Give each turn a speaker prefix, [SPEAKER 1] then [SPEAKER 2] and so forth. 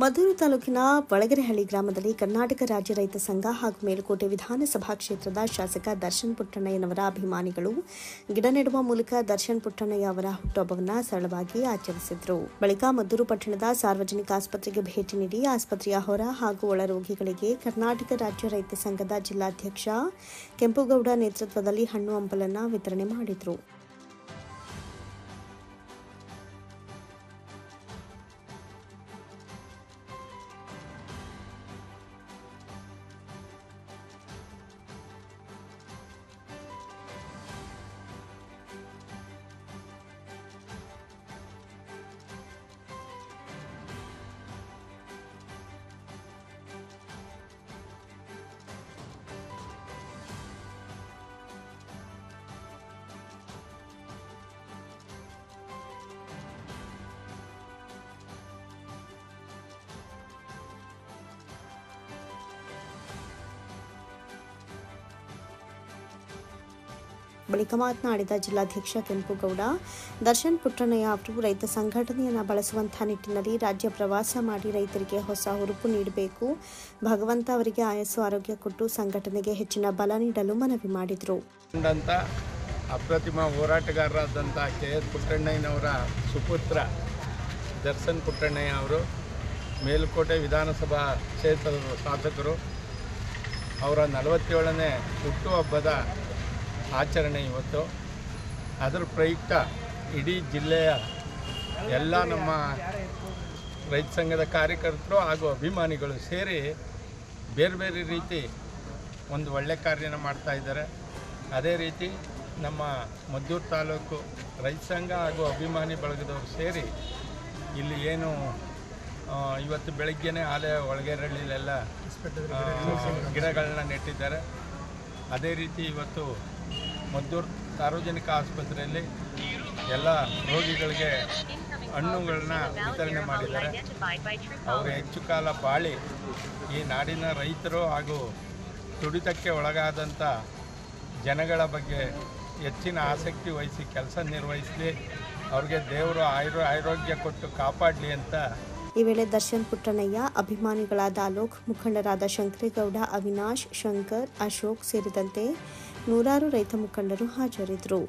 [SPEAKER 1] ಮದ್ದೂರು ತಾಲೂಕಿನ ಬಳಗೆರೆಹಳ್ಳಿ ಗ್ರಾಮದಲ್ಲಿ ಕರ್ನಾಟಕ ರಾಜ್ಯ ರೈತ ಸಂಘ ಹಾಗೂ ಮೇಲುಕೋಟೆ ವಿಧಾನಸಭಾ ಕ್ಷೇತ್ರದ ಶಾಸಕ ದರ್ಶನ್ ಪುಟ್ಟಣ್ಣಯ್ಯನವರ ಅಭಿಮಾನಿಗಳು ಗಿಡ ನೆಡುವ ಮೂಲಕ ದರ್ಶನ್ ಪುಟ್ಟಣ್ಣಯ್ಯ ಅವರ ಹುಟ್ಟುಹಬ್ಬವನ್ನು ಸರಳವಾಗಿ ಆಚರಿಸಿದರು. ಬಳಿಕ ಮದ್ದೂರು ಪಟ್ಟಣದ ಸಾರ್ವಜನಿಕ ಆಸ್ಪತ್ರೆಗೆ ಭೇಟಿ ನೀಡಿ ಆಸ್ಪತ್ರೆಯ ಹೊರ ಹಾಗೂ ಒಳ ರೋಗಿಗಳಿಗೆ ಕರ್ನಾಟಕ ರಾಜ್ಯ ರೈತ ಸಂಘದ ಜಿಲ್ಲಾಧ್ಯಕ್ಷ ಕೆಂಪುಗೌಡ ನೇತೃತ್ವದಲ್ಲಿ ಹಣ್ಣು ಹಂಪಲನ್ನು ವಿತರಣೆ ಮಾಡಿದರು. ಬಳಿಕ ಮಾತನಾಡಿದ ಜಿಲ್ಲಾಧ್ಯಕ್ಷ ಕೆಂಪುಗೌಡ, ದರ್ಶನ್ ಪುಟ್ಟಣ್ಣಯ್ಯ ಅವರು ರೈತ ಸಂಘಟನೆಯನ್ನು ಬಳಸುವಂತಹ ನಿಟ್ಟಿನಲ್ಲಿ ರಾಜ್ಯ ಪ್ರವಾಸ ಮಾಡಿ ರೈತರಿಗೆ ಹೊಸ ಹುರುಪು ನೀಡಬೇಕು. ಭಗವಂತ ಅವರಿಗೆ ಆಯಸ್ಸು ಆರೋಗ್ಯ ಕೊಟ್ಟು ಸಂಘಟನೆಗೆ ಹೆಚ್ಚಿನ ಬಲ ನೀಡಲು ಮನವಿ ಮಾಡಿದರು.
[SPEAKER 2] ಅಪ್ರತಿಮ ಹೋರಾಟಗಾರರಾದಂಥ ಕೆ.ಎಸ್. ಪುಟ್ಟಣ್ಣಯ್ಯನವರ ಸುಪುತ್ರ ದರ್ಶನ್ ಪುಟ್ಟಣ್ಣಯ್ಯ ಅವರು ಮೇಲುಕೋಟೆ ವಿಧಾನಸಭಾ ಕ್ಷೇತ್ರದ ಶಾಸಕರು. ಅವರ 47ನೇ ಹುಟ್ಟುಹಬ್ಬದ ಆಚರಣೆ ಇವತ್ತು. ಅದರ ಪ್ರಯುಕ್ತ ಇಡೀ ಜಿಲ್ಲೆಯ ಎಲ್ಲ ನಮ್ಮ ರೈತ ಸಂಘದ ಕಾರ್ಯಕರ್ತರು ಹಾಗೂ ಅಭಿಮಾನಿಗಳು ಸೇರಿ ಬೇರೆ ಬೇರೆ ರೀತಿ ಒಂದು ಒಳ್ಳೆ ಕಾರ್ಯನ ಮಾಡ್ತಾ ಇದ್ದಾರೆ. ಅದೇ ರೀತಿ ನಮ್ಮ ಮದ್ದೂರು ತಾಲೂಕು ರೈತ ಸಂಘ ಹಾಗೂ ಅಭಿಮಾನಿ ಬಳಗದವರು ಸೇರಿ ಇಲ್ಲಿ ಏನು ಇವತ್ತು ಬೆಳಗ್ಗೆನೇ ಆಲಯ ಒಳಗೆರಳ್ಳಿಲೆಲ್ಲ ಗಿಡಗಳನ್ನ ನೆಟ್ಟಿದ್ದಾರೆ. ಅದೇ ರೀತಿ ಇವತ್ತು ಮದ್ದೂರು ಸಾರ್ವಜನಿಕ ಆಸ್ಪತ್ರೆಯಲ್ಲಿ ಎಲ್ಲ ರೋಗಿಗಳಿಗೆ ಹಣ್ಣುಗಳನ್ನ ವಿತರಣೆ ಮಾಡಿದ್ದಾರೆ. ಅವರು ಹೆಚ್ಚು ಕಾಲ ಬಾಳಿ ಈ ನಾಡಿನ ರೈತರು ಹಾಗೂ ತುಡಿತಕ್ಕೆ ಒಳಗಾದಂಥ ಜನಗಳ ಬಗ್ಗೆ ಹೆಚ್ಚಿನ ಆಸಕ್ತಿ ವಹಿಸಿ ಕೆಲಸ ನಿರ್ವಹಿಸಲಿ, ಅವ್ರಿಗೆ ದೇವರು ಆರೋಗ್ಯ ಕೊಟ್ಟು ಕಾಪಾಡಲಿ ಅಂತ.
[SPEAKER 1] ಈ ವೇಳೆ ದರ್ಶನ್ ಪುಟ್ಟಣ್ಣಯ್ಯ ಅಭಿಮಾನಿಗಳಾದ ಅಲೋಕ್, ಮುಖಂಡರಾದ ಶಂಕರೇಗೌಡ, ಅವಿನಾಶ್, ಶಂಕರ್, ಅಶೋಕ್ ಸೇರಿದಂತೆ ನೂರಾರು ರೈತ ಮುಖಂಡರು ಹಾಜರಿದ್ದರು.